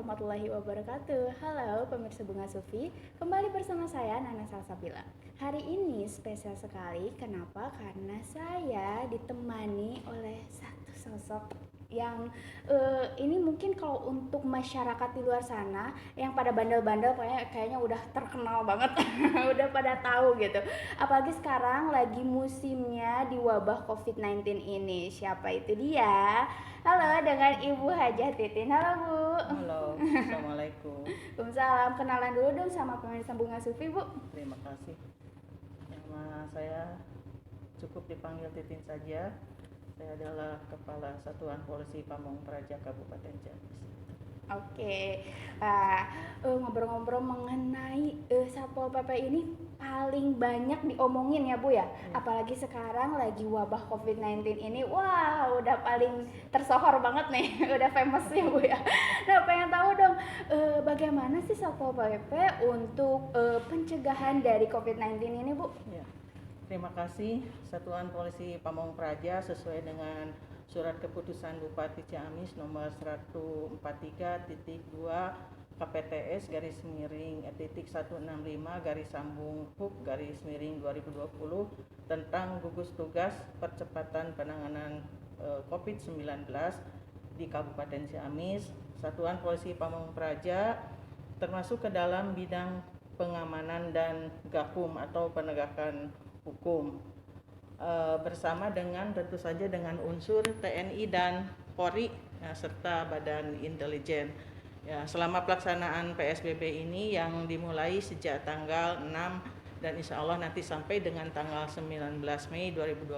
warahmatullahi wabarakatuh. Halo pemirsa Bunga Sufi, kembali bersama saya Nana Salsabila. Hari ini spesial sekali, kenapa? Karena saya ditemani oleh satu sosok yang ini mungkin kalau untuk masyarakat di luar sana yang pada bandel-bandel kayaknya udah terkenal banget, udah pada tahu gitu. Apalagi sekarang lagi musimnya di wabah COVID-19 ini. Siapa itu dia? Halo, dengan Ibu Hajah Titin. Halo Bu. Halo, Assalamualaikum. Waalaikumsalam. Kenalan dulu dong sama pemirsa Bunga Sufi Bu. Terima kasih. Nama saya cukup dipanggil Titin saja. Saya adalah Kepala Satuan Polisi Pamong Praja Kabupaten Ciamis. Oke, ngobrol-ngobrol mengenai Satpol PP ini paling banyak diomongin ya Bu ya. Apalagi sekarang lagi wabah COVID-19 ini, wah udah paling tersohor banget nih, udah famous ya Bu ya. Nah pengen tahu dong, bagaimana sih Satpol PP untuk pencegahan dari COVID-19 ini Bu? Ya, terima kasih. Satuan Polisi Pamong Praja sesuai dengan Surat Keputusan Bupati Ciamis nomor 143.2 KPTS garis miring titik 165 garis sambung HUB garis miring 2020 tentang gugus tugas percepatan penanganan COVID-19 di Kabupaten Ciamis. Satuan Polisi Pamong Praja termasuk ke dalam bidang pengamanan dan gakum atau penegakan hukum. Bersama dengan tentu saja dengan unsur TNI dan Polri ya, serta Badan Intelijen. Ya, selama pelaksanaan PSBB ini yang dimulai sejak tanggal 6 dan insya Allah nanti sampai dengan tanggal 19 Mei 2020,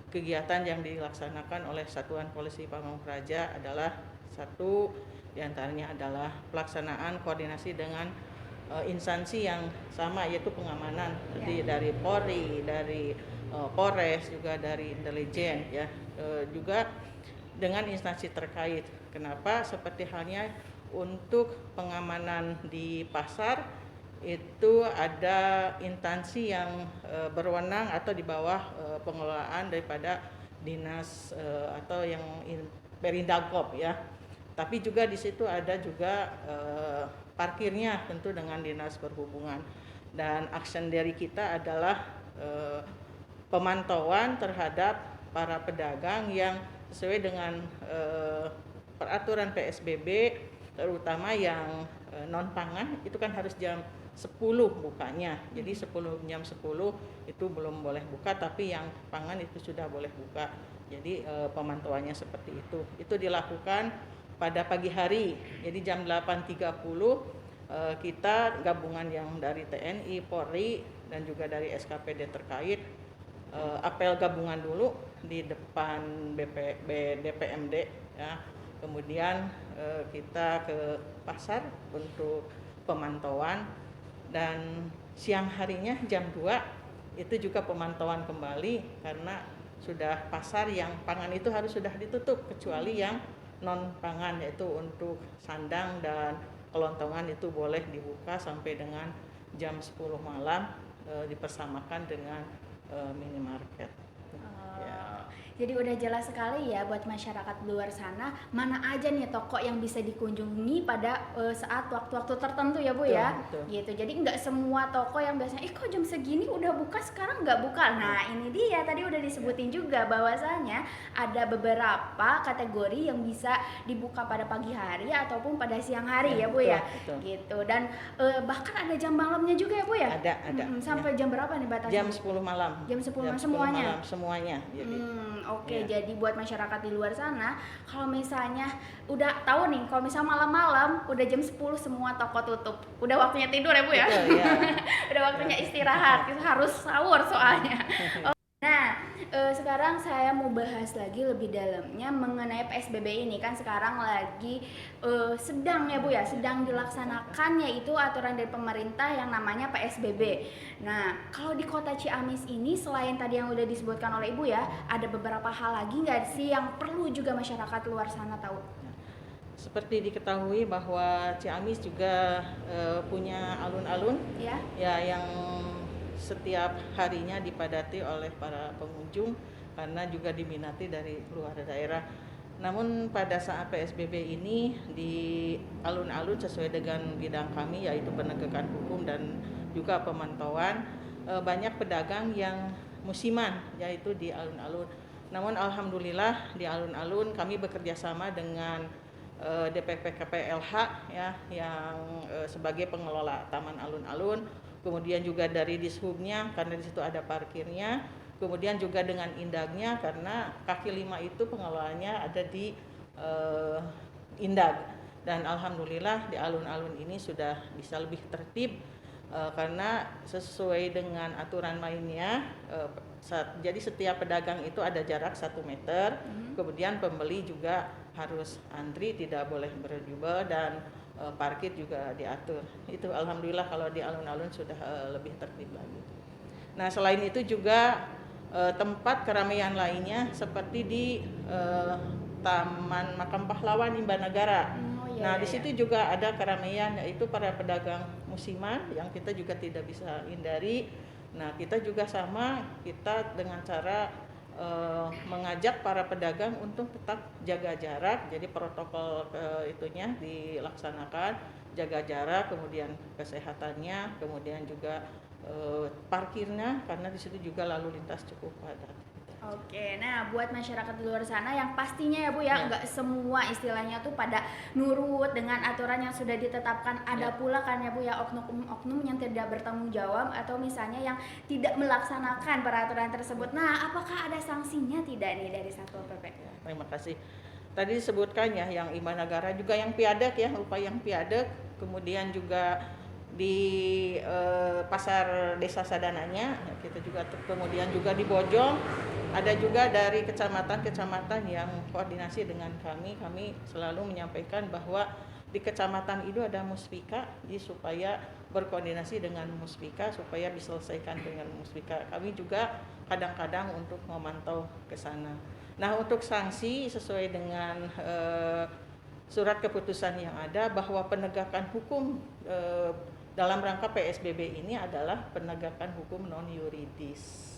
kegiatan yang dilaksanakan oleh Satuan Polisi Pamong Praja adalah satu diantaranya adalah pelaksanaan koordinasi dengan instansi yang sama yaitu pengamanan dari Polri, dari Polres, juga dari intelijen ya, juga dengan instansi terkait. Kenapa? Seperti halnya untuk pengamanan di pasar itu ada instansi yang berwenang atau di bawah pengelolaan daripada dinas atau yang Perindagop ya. Tapi juga di situ ada juga parkirnya tentu dengan dinas perhubungan, dan action dari kita adalah pemantauan terhadap para pedagang yang sesuai dengan peraturan PSBB, terutama yang non pangan itu kan harus jam 10 bukanya. Jadi jam 10 itu belum boleh buka, tapi yang pangan itu sudah boleh buka. Jadi pemantauannya seperti itu. Itu dilakukan pada pagi hari. Jadi jam 8.30 kita gabungan yang dari TNI, Polri dan juga dari SKPD terkait apel gabungan dulu di depan DPMD ya. Kemudian kita ke pasar untuk pemantauan, dan siang harinya jam 2 itu juga pemantauan kembali karena sudah pasar yang pangan itu harus sudah ditutup kecuali yang non pangan, yaitu untuk sandang dan kelontongan itu boleh dibuka sampai dengan jam 10 malam, dipersamakan dengan minimarket. Jadi udah jelas sekali ya buat masyarakat luar sana mana aja nih toko yang bisa dikunjungi pada saat waktu-waktu tertentu ya Bu ya. Betul. Gitu. Jadi nggak semua toko yang biasanya kok jam segini udah buka sekarang nggak buka. Nah ini dia tadi udah disebutin juga bahwasanya ada beberapa kategori yang bisa dibuka pada pagi hari ataupun pada siang hari ya Bu ya. Betul. Gitu. Dan bahkan ada jam malamnya juga ya Bu ya. Ada. Sampai jam berapa nih batasnya? Jam 10 malam. Jam 10 malam semuanya. Semuanya. Jadi Oke, jadi buat masyarakat di luar sana, kalau misalnya udah tahu nih, kalau misalnya malam-malam udah jam 10 semua toko tutup. Udah waktunya tidur ya Bu ya? Betul, ya. Udah waktunya istirahat, harus sahur soalnya. Nah, sekarang saya mau bahas lagi lebih dalamnya mengenai PSBB ini. Kan sekarang lagi sedang ya Bu ya, sedang dilaksanakan yaitu aturan dari pemerintah yang namanya PSBB. Nah, kalau di kota Ciamis ini selain tadi yang udah disebutkan oleh Ibu ya, ada beberapa hal lagi nggak sih yang perlu juga masyarakat luar sana tahu? Seperti diketahui bahwa Ciamis juga punya alun-alun ya yang setiap harinya dipadati oleh para pengunjung karena juga diminati dari luar daerah. Namun pada saat PSBB ini di alun-alun sesuai dengan bidang kami yaitu penegakan hukum dan juga pemantauan, banyak pedagang yang musiman yaitu di alun-alun. Namun alhamdulillah di alun-alun kami bekerja sama dengan DPP KPLH ya yang sebagai pengelola taman alun-alun, kemudian juga dari Dishubnya karena di situ ada parkirnya. Kemudian juga dengan Indagnya karena kaki lima itu pengelolanya ada di Indag, dan alhamdulillah di alun-alun ini sudah bisa lebih tertib karena sesuai dengan aturan mainnya. Jadi setiap pedagang itu ada jarak 1 meter, kemudian pembeli juga harus antri, tidak boleh berjubel, dan parkir juga diatur. Itu alhamdulillah kalau di alun-alun sudah lebih tertib lagi. Nah selain itu juga tempat keramaian lainnya seperti di Taman Makam Pahlawan Imbanagara. Nah, di situ juga ada keramaian yaitu para pedagang musiman yang kita juga tidak bisa hindari. Nah, kita juga sama, kita dengan cara mengajak para pedagang untuk tetap jaga jarak. Jadi protokol itunya dilaksanakan, jaga jarak, kemudian kesehatannya, kemudian juga parkirnya karena di situ juga lalu lintas cukup padat. Oke, nah buat masyarakat di luar sana yang pastinya ya Bu ya, nggak semua istilahnya tuh pada nurut dengan aturan yang sudah ditetapkan. Ada pula kan ya Bu ya oknum-oknum yang tidak bertanggung jawab atau misalnya yang tidak melaksanakan peraturan tersebut. Nah, apakah ada sanksinya tidak nih dari Satpol PP? Terima kasih. Tadi disebutkan ya yang Imbanagara juga yang piadek ya, lupa yang piadek, kemudian juga di pasar desa Sadananya kita juga, kemudian juga di Bojong ada juga dari kecamatan-kecamatan yang koordinasi dengan kami selalu menyampaikan bahwa di kecamatan itu ada muspika, jadi supaya berkoordinasi dengan muspika supaya diselesaikan dengan muspika. Kami juga kadang-kadang untuk memantau ke sana. Nah untuk sanksi sesuai dengan surat keputusan yang ada bahwa penegakan hukum dalam rangka PSBB ini adalah penegakan hukum non yuridis.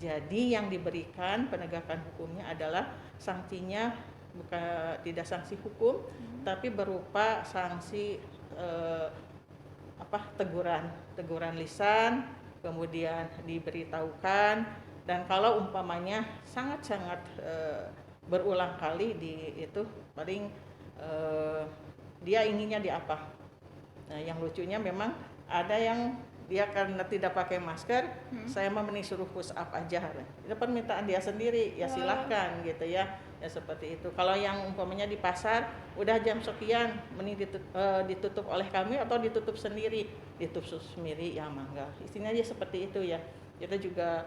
Jadi yang diberikan penegakan hukumnya adalah sanksinya bukan tidak sanksi hukum, tapi berupa sanksi teguran lisan, kemudian diberitahukan, dan kalau umpamanya sangat-sangat berulang kali itu paling dia inginnya di apa. Nah, yang lucunya memang ada yang dia karena tidak pakai masker, saya mending suruh push up aja. Itu permintaan dia sendiri, ya silahkan gitu ya. Ya seperti itu. Kalau yang umpamanya di pasar udah jam sekian mending ditutup oleh kami atau ditutup sendiri. Ditutup sendiri ya mangga. Istilahnya dia seperti itu ya. Kita juga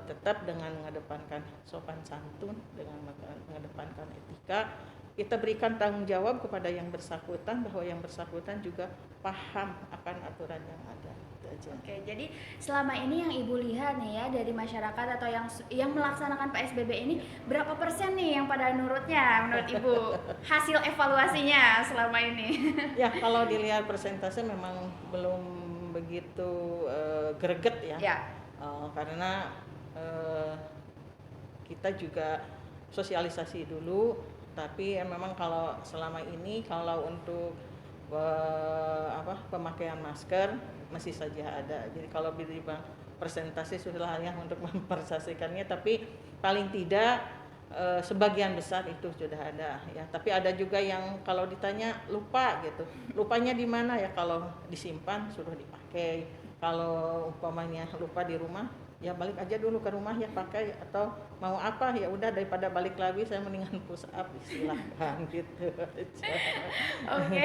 tetap dengan mengedepankan sopan santun, dengan mengedepankan etika. Kita berikan tanggung jawab kepada yang bersangkutan bahwa yang bersangkutan juga paham akan aturan yang ada. Oke, jadi selama ini yang Ibu lihat nih ya dari masyarakat atau yang melaksanakan PSBB ini berapa persen nih yang pada nurutnya menurut Ibu hasil evaluasinya selama ini? Ya kalau dilihat persentase memang belum begitu greget ya. Karena kita juga sosialisasi dulu, tapi memang kalau selama ini kalau untuk pemakaian masker masih saja ada. Jadi kalau dibilang persentase sudah ya untuk mempersasikannya, tapi paling tidak sebagian besar itu sudah ada ya. Tapi ada juga yang kalau ditanya lupa gitu. Lupanya di mana ya? Kalau disimpan sudah dipakai. Kalau umpamanya lupa di rumah, ya balik aja dulu ke rumah ya pakai, atau mau apa ya udah daripada balik lagi saya mendingan push up, silahkan gitu aja. Oke.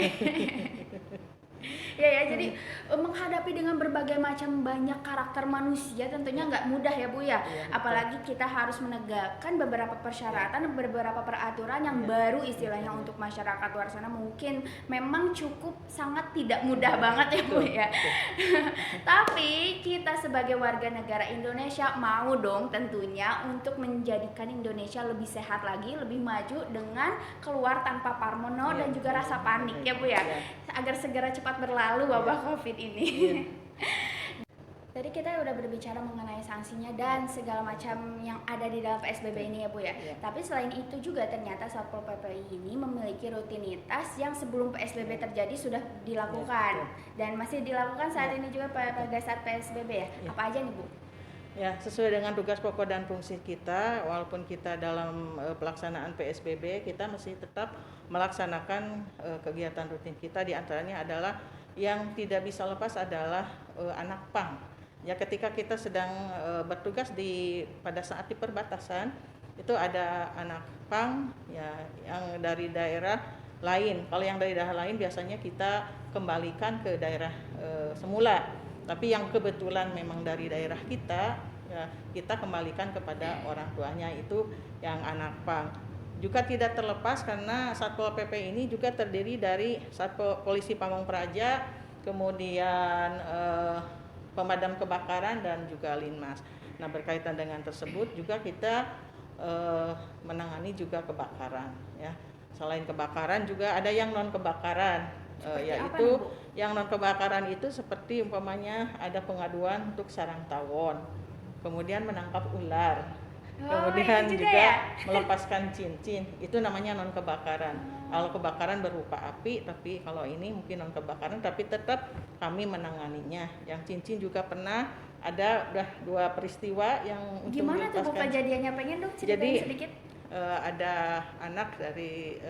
Ya, jadi menghadapi dengan berbagai macam banyak karakter manusia tentunya nggak mudah ya Bu ya. Apalagi kita harus menegakkan beberapa persyaratan, beberapa peraturan yang baru istilahnya untuk masyarakat luar sana mungkin memang cukup sangat tidak mudah banget ya Bu ya. Tapi kita sebagai warga negara Indonesia mau dong tentunya untuk menjadikan Indonesia lebih sehat lagi, lebih maju dengan keluar tanpa parnono dan juga rasa panik ya Bu ya. Agar segera cepat berlalu wabah COVID ini. Tadi kita udah berbicara mengenai sanksinya dan segala macam yang ada di dalam PSBB ini ya Bu ya. Tapi selain itu juga ternyata Satpol PP ini memiliki rutinitas yang sebelum PSBB terjadi sudah dilakukan dan masih dilakukan saat ini juga pada saat PSBB ya. Apa aja nih Bu? Ya, sesuai dengan tugas pokok dan fungsi kita, walaupun kita dalam pelaksanaan PSBB, kita masih tetap melaksanakan kegiatan rutin kita. Di antaranya adalah yang tidak bisa lepas adalah anak pang. Ya, ketika kita sedang bertugas pada saat di perbatasan, itu ada anak pang ya yang dari daerah lain. Kalau yang dari daerah lain biasanya kita kembalikan ke daerah semula. Tapi yang kebetulan memang dari daerah kita, ya, kita kembalikan kepada orang tuanya, itu yang anak pang. Juga tidak terlepas karena Satpol PP ini juga terdiri dari Satpol Polisi Pamong Praja, kemudian pemadam kebakaran dan juga Linmas. Nah, berkaitan dengan tersebut juga kita menangani juga kebakaran ya. Selain kebakaran juga ada yang non kebakaran. Yaitu yang non kebakaran itu seperti umpamanya ada pengaduan untuk sarang tawon, kemudian menangkap ular, kemudian juga melepaskan cincin, itu namanya non kebakaran. Kalau kebakaran berupa api, tapi kalau ini mungkin non kebakaran, tapi tetap kami menanganinya. Yang cincin juga pernah ada udah 2 peristiwa yang gimana tuh Bu kejadiannya, pengen dong ceritain sedikit. Ada anak dari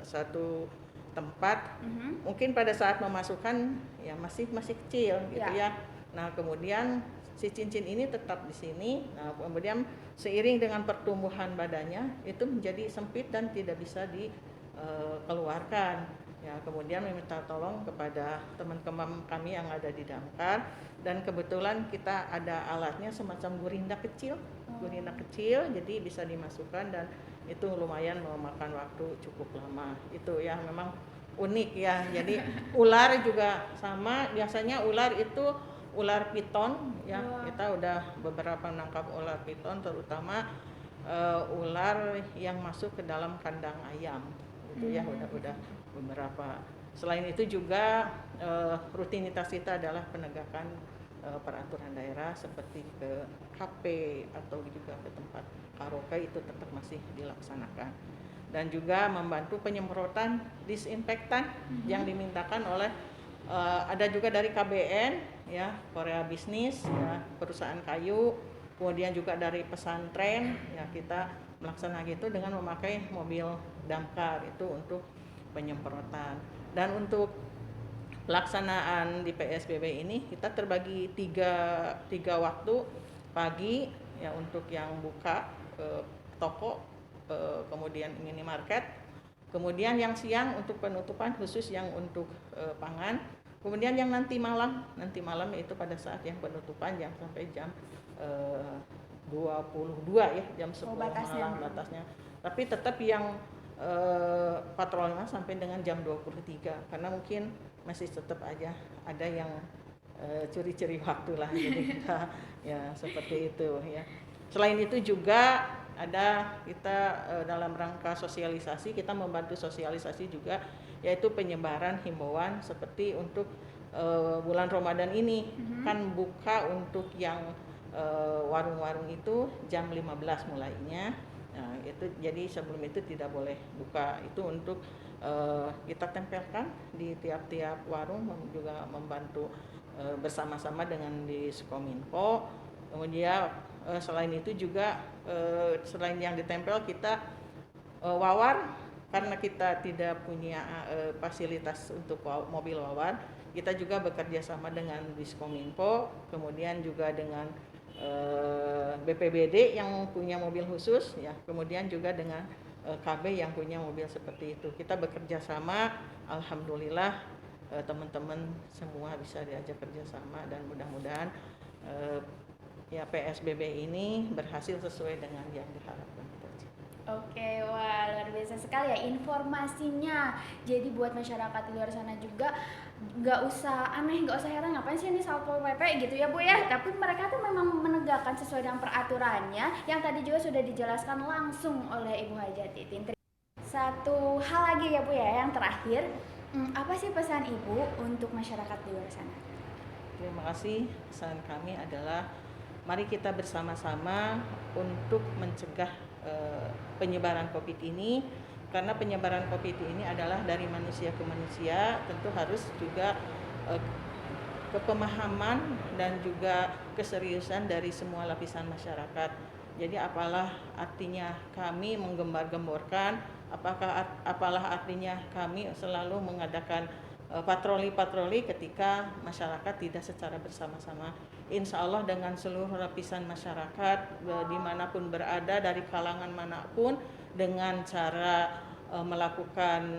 satu tempat, mungkin pada saat memasukkan ya masih kecil gitu ya. Nah, kemudian si cincin ini tetap di sini. Nah, kemudian seiring dengan pertumbuhan badannya itu menjadi sempit dan tidak bisa dikeluarkan. Ya, kemudian meminta tolong kepada teman-teman kami yang ada di damkar, dan kebetulan kita ada alatnya semacam gurinda kecil, jadi bisa dimasukkan dan itu lumayan memakan waktu cukup lama. Itu ya memang unik ya. Jadi ular juga sama, biasanya ular itu ular piton ya. Kita udah beberapa nangkap ular piton, terutama ular yang masuk ke dalam kandang ayam gitu ya, udah beberapa. Selain itu juga rutinitas kita adalah penegakan peraturan daerah seperti ke kafe atau juga ke tempat karaoke, itu tetap masih dilaksanakan. Dan juga membantu penyemprotan disinfektan yang dimintakan oleh ada juga dari KBN ya, Korea Bisnis ya, perusahaan kayu, kemudian juga dari pesantren ya, kita melaksanakan itu dengan memakai mobil damkar itu untuk penyemprotan. Dan untuk pelaksanaan di PSBB ini kita terbagi tiga waktu. Pagi ya untuk yang buka toko, kemudian minimarket, kemudian yang siang untuk penutupan khusus yang untuk pangan, kemudian yang nanti malam itu pada saat yang penutupan jam sampai jam 22 ya, jam 10 malam batasnya. Tapi tetap yang patrolnya sampai dengan jam 23 karena mungkin masih tetap aja ada yang curi-curi waktu lah, jadi kita ya seperti itu ya. Selain itu juga ada kita dalam rangka sosialisasi, kita membantu sosialisasi juga, yaitu penyebaran himbauan seperti untuk bulan Ramadan ini kan buka untuk yang warung-warung itu jam 15 mulainya. Nah, itu jadi sebelum itu tidak boleh buka. Itu untuk kita tempelkan di tiap-tiap warung, juga membantu bersama-sama dengan Diskominfo. Kemudian selain itu juga selain yang ditempel, kita wawar, karena kita tidak punya fasilitas untuk mobil wawar, kita juga bekerja sama dengan Diskominfo, kemudian juga dengan BPBD yang punya mobil khusus ya, kemudian juga dengan KB yang punya mobil seperti itu. Kita bekerja sama, alhamdulillah teman-teman semua bisa diajak kerjasama, dan mudah-mudahan ya PSBB ini berhasil sesuai dengan yang diharapkan. Oke, wah luar biasa sekali ya informasinya. Jadi buat masyarakat di luar sana juga nggak usah aneh, nggak usah heran ngapain sih ini Satpol PP gitu ya Bu ya. Tapi mereka tuh memang menegakkan sesuai dengan peraturannya yang tadi juga sudah dijelaskan langsung oleh Ibu Haja Titin. Satu hal lagi ya Bu ya, yang terakhir, apa sih pesan Ibu untuk masyarakat di luar sana? Terima kasih. Pesan kami adalah mari kita bersama-sama untuk mencegah penyebaran COVID ini, karena penyebaran COVID ini adalah dari manusia ke manusia, tentu harus juga kepemahaman dan juga keseriusan dari semua lapisan masyarakat. Jadi apalah artinya kami menggembar-gemborkan, apalah artinya kami selalu mengadakan patroli-patroli ketika masyarakat tidak secara bersama-sama. Insya Allah dengan seluruh lapisan masyarakat dimanapun berada, dari kalangan manapun, dengan cara melakukan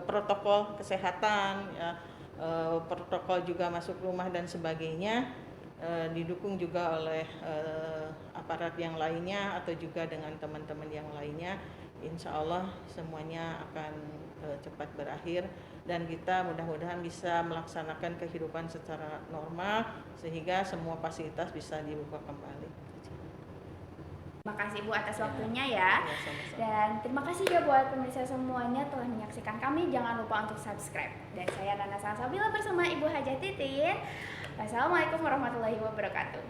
protokol kesehatan, ya, protokol juga masuk rumah dan sebagainya, didukung juga oleh aparat yang lainnya atau juga dengan teman-teman yang lainnya. Insya Allah semuanya akan cepat berakhir dan kita mudah-mudahan bisa melaksanakan kehidupan secara normal sehingga semua fasilitas bisa dibuka kembali. Terima kasih Ibu atas waktunya ya. Ya, sama-sama. Dan terima kasih ya buat pemirsa semuanya telah menyaksikan kami. Jangan lupa untuk subscribe. Dan saya Nana Salsabila bersama Ibu Hajah Titin. Wassalamualaikum warahmatullahi wabarakatuh.